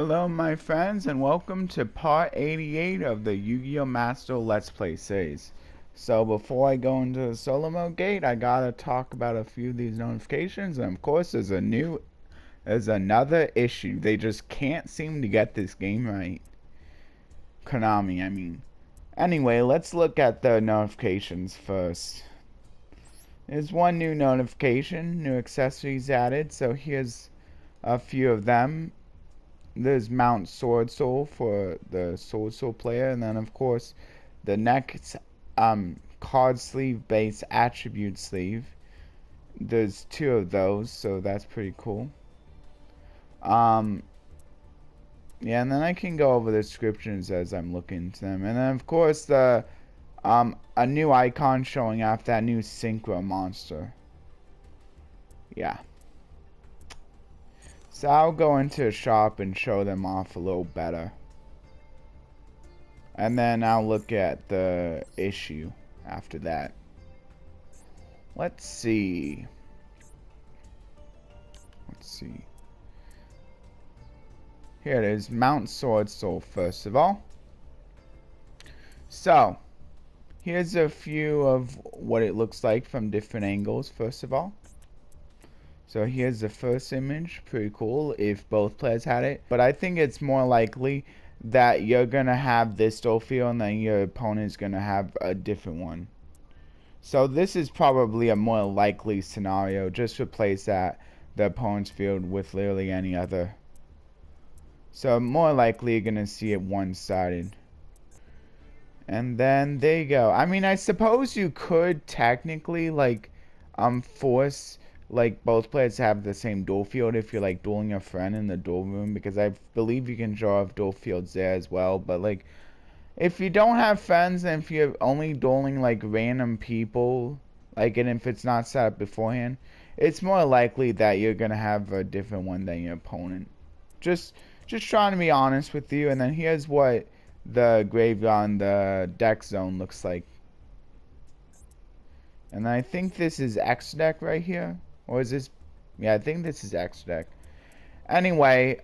Hello my friends and welcome to part 88 of the Yu-Gi-Oh! Master Let's Play series. So before I go into the solo mode gate, I gotta talk about a few of these notifications, and of course there's another issue. They just can't seem to get this game right. Konami, I mean. Anyway, let's look at the notifications first. There's one new notification, new accessories added, so here's a few of them. There's Mount Sword Soul for the Sword Soul player, and then of course the next card sleeve base attribute sleeve. There's two of those, so that's pretty cool. Yeah, and then I can go over the descriptions as I'm looking into them, and then of course the a new icon showing off that new synchro monster. Yeah. So I'll go into a shop and show them off a little better. And then I'll look at the issue after that. Let's see. Here it is, Mount Sword Soul first of all. So, here's a few of what it looks like from different angles first of all. So here's the first image, pretty cool if both players had it. But I think it's more likely that you're going to have this duel field and then your opponent's going to have a different one. So this is probably a more likely scenario. Just replace the opponent's field with literally any other. So more likely you're going to see it one-sided. And then there you go. I mean, I suppose you could technically like force like both players have the same duel field if you're like dueling a friend in the duel room, because I believe you can draw off duel fields there as well. But like if you don't have friends and if you're only dueling like random people, like, and if it's not set up beforehand, it's more likely that you're gonna have a different one than your opponent. Just trying to be honest with you. And then here's what the graveyard on the deck zone looks like. And I think this is X deck right here. Or is this? Yeah, I think this is X deck. Anyway,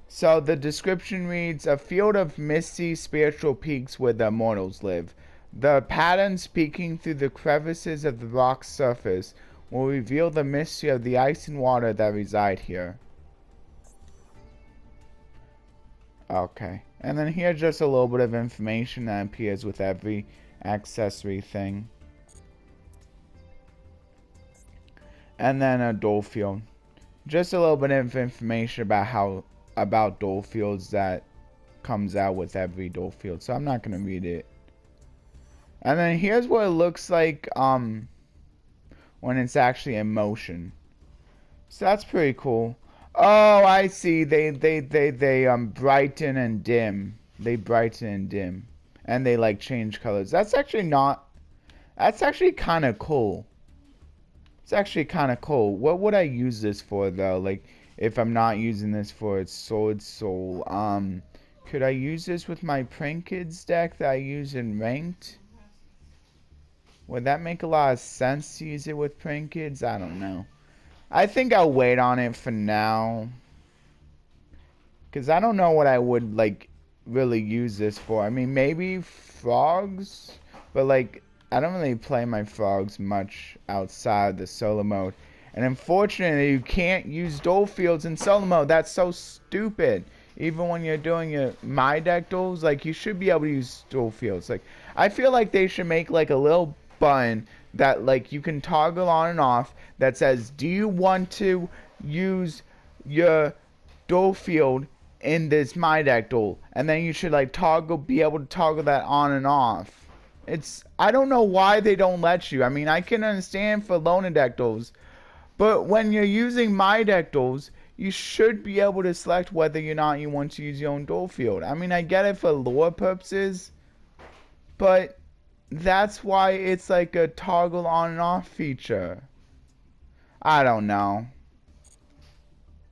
so the description reads, a field of misty spiritual peaks where the immortals live. The patterns peeking through the crevices of the rock's surface will reveal the mystery of the ice and water that reside here. Okay. And then here's just a little bit of information that appears with every accessory thing. And then a duel field. Just a little bit of information about duel fields that comes out with every duel field. So I'm not gonna read it. And then here's what it looks like when it's actually in motion. So that's pretty cool. Oh, I see. They brighten and dim. They brighten and dim. And they like change colors. That's actually kind of cool. It's actually kind of cool. What would I use this for though? Like, if I'm not using this for its Sword Soul, could I use this with my Prank Kids deck that I use in Ranked? Would that make a lot of sense to use it with Prank Kids? I don't know. I think I'll wait on it for now, because I don't know what I would like really use this for. I mean, maybe frogs, but like I don't really play my frogs much outside the solo mode. And unfortunately, you can't use duel fields in solo mode. That's so stupid. Even when you're doing your my deck duels, like, you should be able to use duel fields. Like, I feel like they should make like a little button that like you can toggle on and off that says, do you want to use your duel field in this my deck duel? And then you should like be able to toggle that on and off. I don't know why they don't let you. I mean, I can understand for loner deck duels, but when you're using my deck duels, you should be able to select whether or not you want to use your own duel field. I mean, I get it for lore purposes, but that's why it's like a toggle on and off feature. I don't know.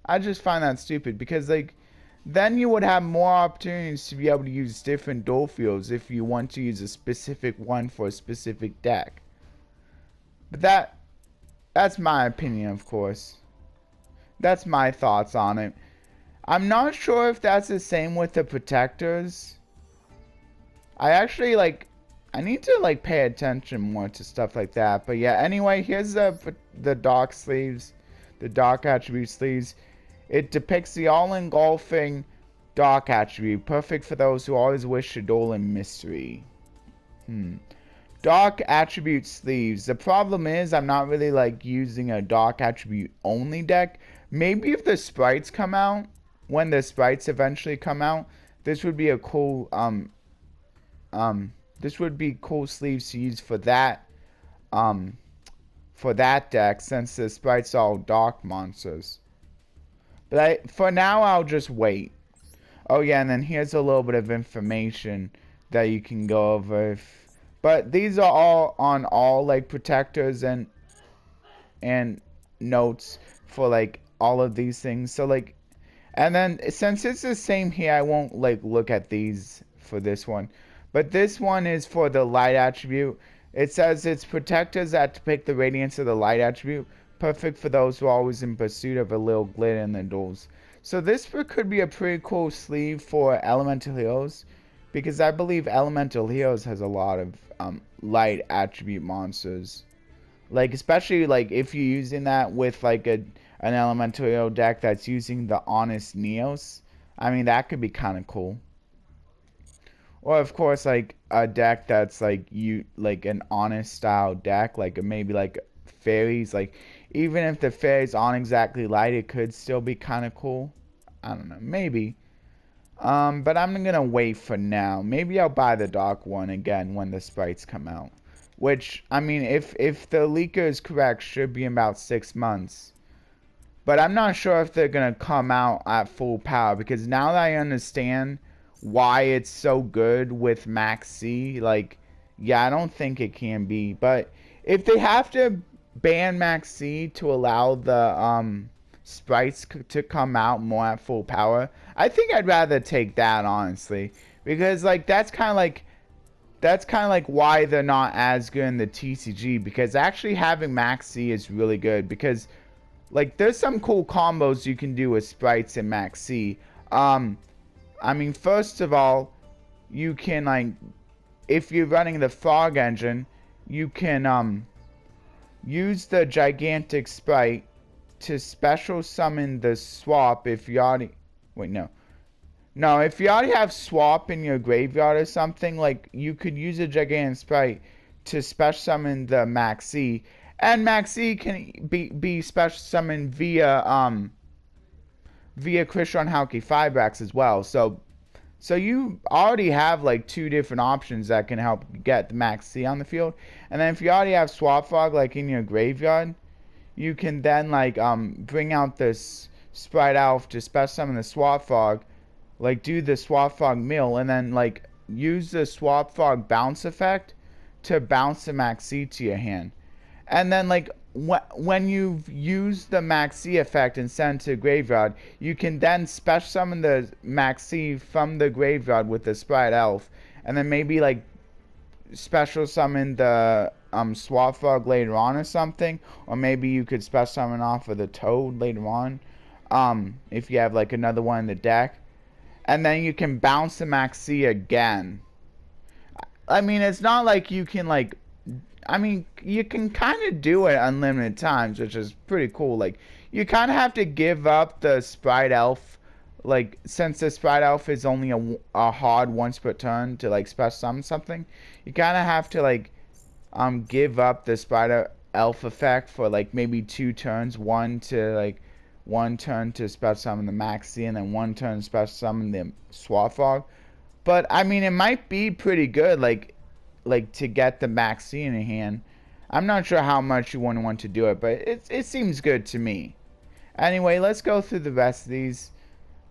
I just find that stupid, because like then you would have more opportunities to be able to use different duel fields if you want to use a specific one for a specific deck. But that's my opinion, of course. That's my thoughts on it. I'm not sure if that's the same with the protectors. I actually like, I need to like pay attention more to stuff like that. But yeah, anyway, here's the dark sleeves, the dark attribute sleeves. It depicts the all-engulfing dark attribute, perfect for those who always wish to duel in mystery. Dark attribute sleeves. The problem is I'm not really like using a dark attribute only deck. Maybe if the sprites come out, when the sprites eventually come out, this would be a cool this would be cool sleeves to use for that deck, since the sprites are all dark monsters. But for now I'll just wait. Oh yeah, and then here's a little bit of information that you can go over. But these are all on all like protectors and notes for like all of these things. So like, and then since it's the same here, I won't like look at these for this one. But this one is for the light attribute. It says it's protectors that depict the radiance of the light attribute, perfect for those who are always in pursuit of a little glitter in their duels. So this could be a pretty cool sleeve for Elemental Heroes, because I believe Elemental Heroes has a lot of light attribute monsters. Like, especially like if you're using that with like an Elemental Hero deck that's using the Honest Neos. I mean, that could be kind of cool. Or of course, like a deck that's like an honest style deck, like maybe like fairies. Like even if the fairies aren't exactly light, it could still be kind of cool. I don't know, maybe. But I'm gonna wait for now. Maybe I'll buy the dark one again when the sprites come out. Which, I mean, if the leaker is correct, should be in about 6 months. But I'm not sure if they're gonna come out at full power, because now that I understand why it's so good with Max C, like, yeah, I don't think it can be. But if they have to ban Max C to allow the sprites to come out more at full power, I think I'd rather take that, honestly, because like that's kind of like why they're not as good in the TCG, because actually having Max C is really good, because like there's some cool combos you can do with sprites in Max C. I mean, first of all, you can like, if you're running the frog engine, you can use the gigantic sprite to special summon the swap if you already, wait, no, if you already have swap in your graveyard or something, like you could use a gigantic sprite to special summon the Maxi, and Maxi can be special summoned via Christian Hauke 5-Racks as well. So you already have like 2 different options that can help get the Maxi on the field. And then if you already have Swap Frog like in your graveyard, you can then like bring out this Sprite Elf to special summon the Swap Frog, like do the Swap Frog mill, and then like use the Swap Frog bounce effect to bounce the Maxi to your hand. And then like when you've used the Maxi effect and sent to the graveyard, you can then special summon the Maxi from the graveyard with the Sprite Elf, and then maybe like special summon the Swap Frog later on or something, or maybe you could special summon off of the Toad later on, if you have like another one in the deck, and then you can bounce the Maxi again. I mean, it's not like you can like, I mean, you can kind of do it unlimited times, which is pretty cool. Like, you kind of have to give up the Sprite Elf, like, since the Sprite Elf is only a hard once per turn to, like, special summon something, you kind of have to, like, give up the Sprite Elf effect for, like, maybe 2 turns. One turn to special summon the Maxi, and then 1 turn to special summon the Swap Frog. But, I mean, it might be pretty good, like to get the Maxi in your hand. I'm not sure how much you want to do it, but it seems good to me. Anyway, let's go through the rest of these,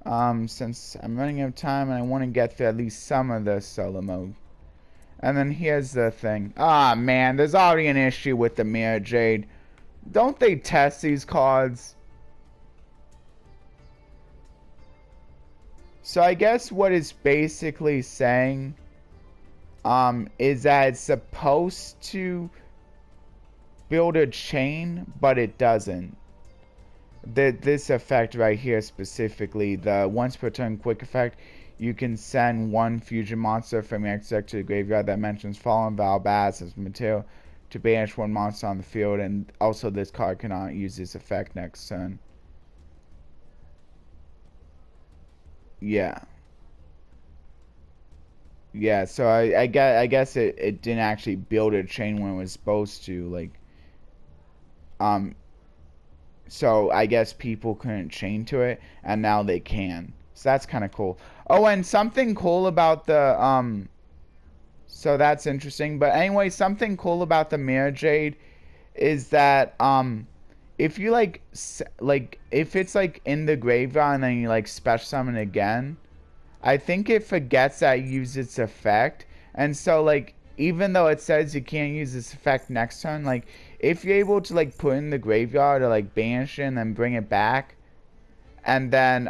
since I'm running out of time and I want to get through at least some of the solo mode. And then here's the thing. Ah, man, there's already an issue with the Mirror Jade. Don't they test these cards? So I guess what it's basically saying is that it's supposed to build a chain, but it doesn't. This effect right here specifically, the once per turn quick effect, you can send one fusion monster from your deck to the graveyard that mentions Fallen Valbaz as material to banish one monster on the field, and also this card cannot use this effect next turn. Yeah. Yeah, so I guess it didn't actually build a chain when it was supposed to, like, um, so I guess people couldn't chain to it, and now they can. So that's kind of cool. Oh, and something cool about the, so that's interesting. But anyway, something cool about the Mirror Jade is that, if you, like, if it's, like, in the graveyard and then you, like, special summon again, I think it forgets that you use its effect. And so, like, even though it says you can't use this effect next turn, like, if you're able to, like, put in the graveyard or, like, banish it and then bring it back, and then,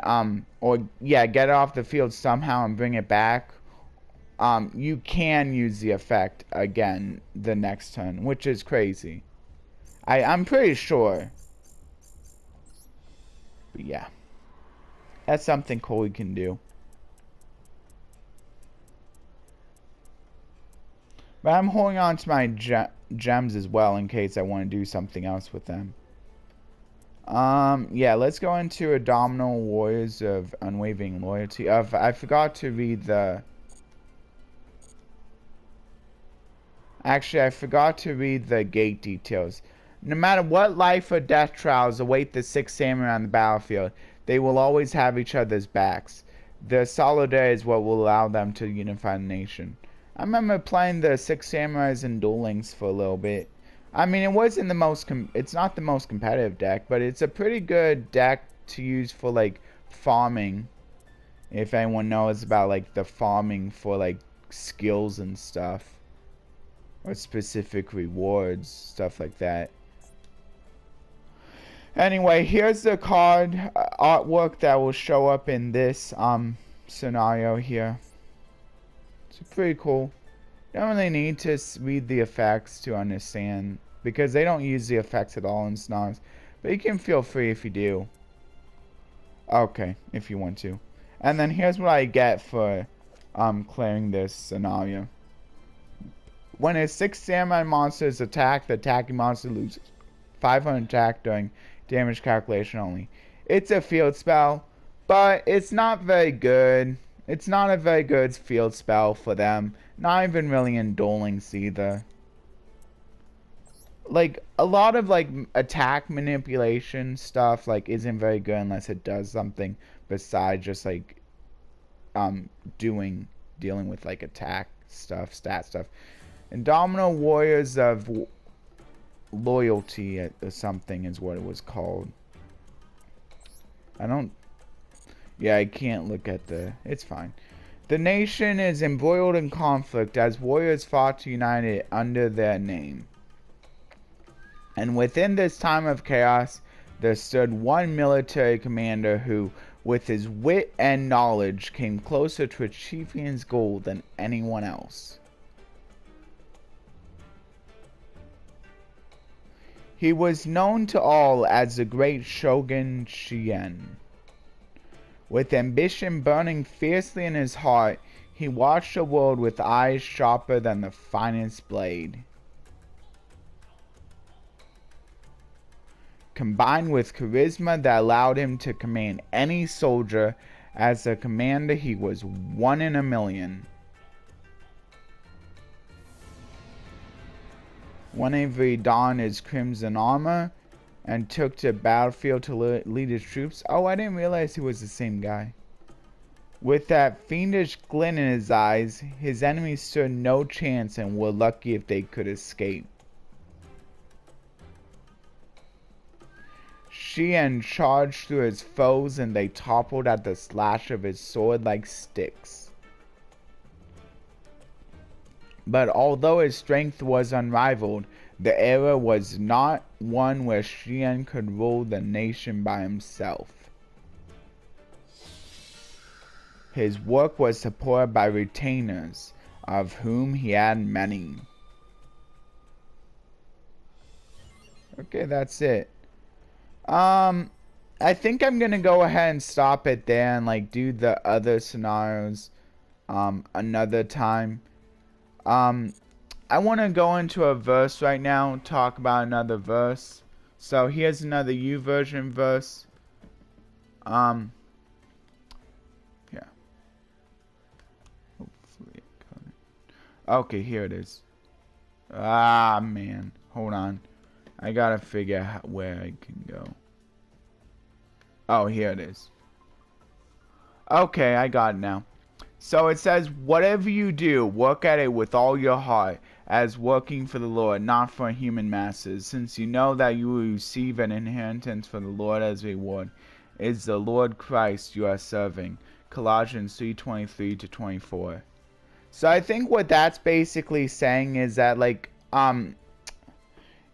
or, yeah, get it off the field somehow and bring it back, you can use the effect again the next turn, which is crazy. I'm pretty sure. But, yeah. That's something cool you can do. But I'm holding on to my gems as well in case I want to do something else with them. Yeah, let's go into Abdominal Warriors of Unwavering Loyalty. I forgot to read the... Actually, I forgot to read the gate details. No matter what life or death trials await the 6 samurai on the battlefield, they will always have each other's backs. Their solidarity is what will allow them to unify the nation. I remember playing the 6 Samurais and Duel Links for a little bit. I mean, it wasn't the most, it's not the most competitive deck, but it's a pretty good deck to use for, like, farming. If anyone knows about, like, the farming for, like, skills and stuff. Or specific rewards, stuff like that. Anyway, here's the card artwork that will show up in this, scenario here. It's pretty cool. You don't really need to read the effects to understand, because they don't use the effects at all in Snars. But you can feel free if you do. Okay, if you want to. And then here's what I get for clearing this scenario. When a 6 samurai monster is attacked, the attacking monster loses 500 attack during damage calculation only. It's a field spell, but it's not very good. It's not a very good field spell for them. Not even really in Duel Links either. Like, a lot of, like, attack manipulation stuff, like, isn't very good unless it does something besides just, like, dealing with, like, attack stuff, stat stuff. Indomitable Warriors of Loyalty or something is what it was called. Yeah, I can't look at it's fine. The nation is embroiled in conflict as warriors fought to unite it under their name. And within this time of chaos, there stood one military commander who, with his wit and knowledge, came closer to achieving his goal than anyone else. He was known to all as the great Shogun Shien. With ambition burning fiercely in his heart, he watched the world with eyes sharper than the finest blade. Combined with charisma that allowed him to command any soldier, as a commander he was one in a million. Whenever he donned his crimson armor and took to the battlefield to lead his troops. Oh, I didn't realize he was the same guy. With that fiendish glint in his eyes, his enemies stood no chance and were lucky if they could escape. Shien charged through his foes and they toppled at the slash of his sword like sticks. But although his strength was unrivaled, the era was not one where Shien could rule the nation by himself. His work was supported by retainers, of whom he had many. Okay, that's it. I think I'm gonna go ahead and stop it there and like do the other scenarios another time. Um, I want to go into a verse right now, talk about another verse. So here's another YouVersion verse. Yeah. Hopefully okay, here it is. Ah, man. Hold on. I gotta figure out where I can go. Oh, here it is. Okay, I got it now. So it says, whatever you do, work at it with all your heart, as working for the Lord, not for human masters, since you know that you will receive an inheritance from the Lord as a reward. It is the Lord Christ you are serving. Colossians 3:23-24. So I think what that's basically saying is that like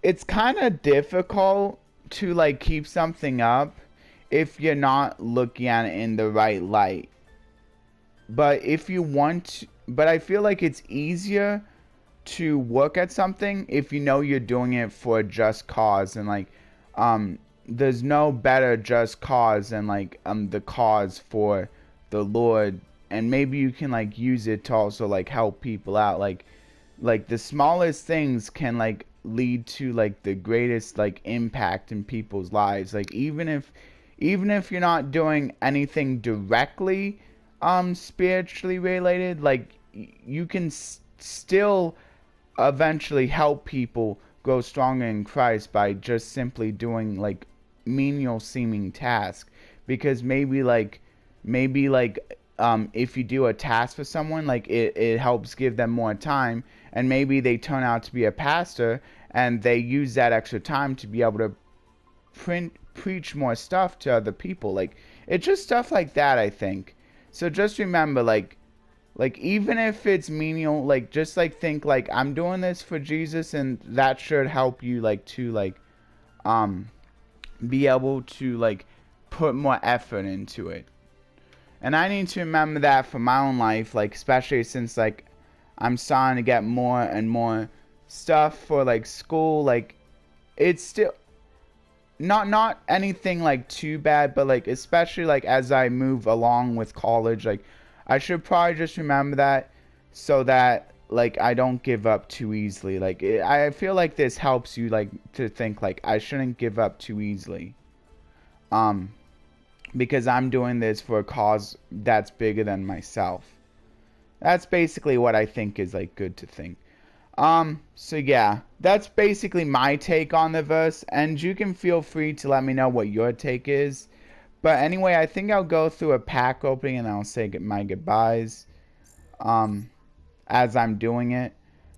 it's kind of difficult to like keep something up if you're not looking at it in the right light. But if you want, but I feel like it's easier to work at something if you know you're doing it for a just cause, and like there's no better just cause than like the cause for the Lord, and maybe you can like use it to also like help people out, like the smallest things can like lead to like the greatest like impact in people's lives. Like even if you're not doing anything directly spiritually related, like you can still eventually help people grow stronger in Christ by just simply doing like menial seeming tasks. Because maybe if you do a task for someone, like it helps give them more time, and maybe they turn out to be a pastor and they use that extra time to be able to preach more stuff to other people. Like it's just stuff like that, I think. So just remember, like even if it's menial, like just like think like I'm doing this for Jesus, and that should help you like to like be able to like put more effort into it. And I need to remember that for my own life, like especially since like I'm starting to get more and more stuff for like school. Like it's still not anything like too bad, but like especially like as I move along with college, like I should probably just remember that, so that like I don't give up too easily. Like I feel like this helps you like to think like I shouldn't give up too easily, because I'm doing this for a cause that's bigger than myself. That's basically what I think is like good to think. So yeah, that's basically my take on the verse, and you can feel free to let me know what your take is. But anyway, I think I'll go through a pack opening and I'll say my goodbyes, as I'm doing it.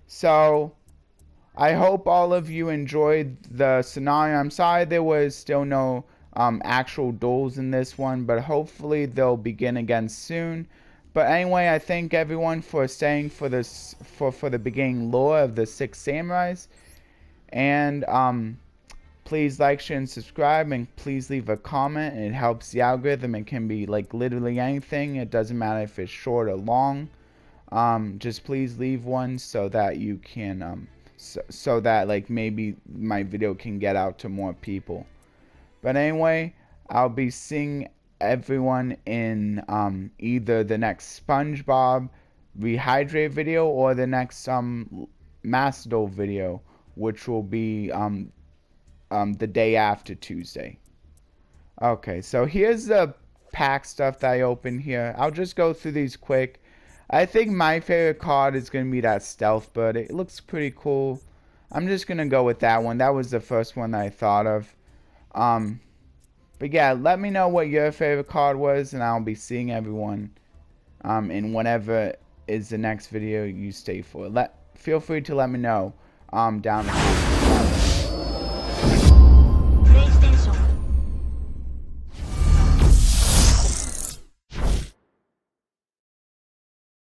So, I hope all of you enjoyed the scenario. I'm sorry there was still no actual duels in this one, but hopefully they'll begin again soon. But anyway, I thank everyone for staying for this for the beginning lore of the 6 Samurais. And please like, share, and subscribe, and please leave a comment. It helps the algorithm. It can be like literally anything. It doesn't matter if it's short or long. Just please leave one so that you can so that like maybe my video can get out to more people. But anyway, I'll be seeing everyone in either the next SpongeBob rehydrate video or the next Mastodon video, which will be the day after Tuesday. Okay, so here's the pack stuff that I opened here. I'll just go through these quick. I think my favorite card is going to be that Stealth Bird. It looks pretty cool. I'm just going to go with that one. That was the first one that I thought of. But yeah, let me know what your favorite card was, and I'll be seeing everyone in whatever is the next video you stay for. Feel free to let me know down in the comments.